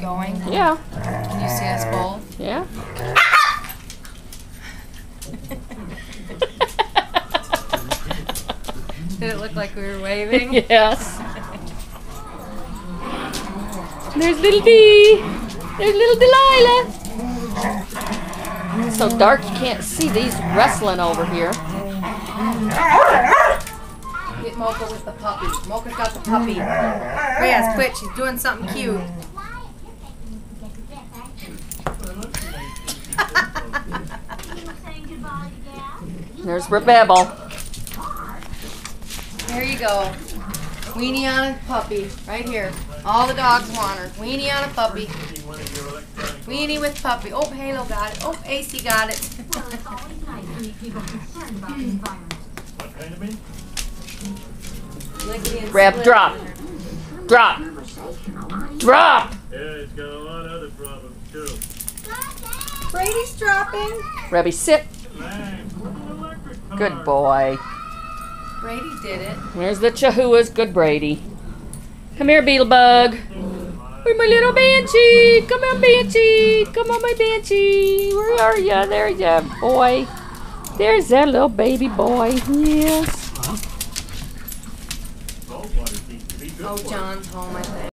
going? Yeah. Can you see us both? Yeah. Did it look like we were waving? Yes. There's little Dee. There's little Delilah. It's so dark you can't see these wrestling over here. Get Mocha with the puppy. Mocha's got the puppy. Reyes, quit. She's doing something cute. There's Rebebble. There you go. Weenie on a puppy. Right here. All the dogs want her. Weenie on a puppy. Weenie with puppy. Oh, Halo got it. Oh, AC got it. Reb, drop. Drop. Drop. Yeah, it's got a lot of other problems too. Brady's dropping. Rebby, sit. Good boy. Brady did it. There's the Chihuahuas. Good Brady. Come here, Beetlebug. Where's my little Banshee? Come on, Banshee. Come on, my Banshee. Where are ya? There ya, boy. There's that little baby boy. Yes. Oh, John's home, I think.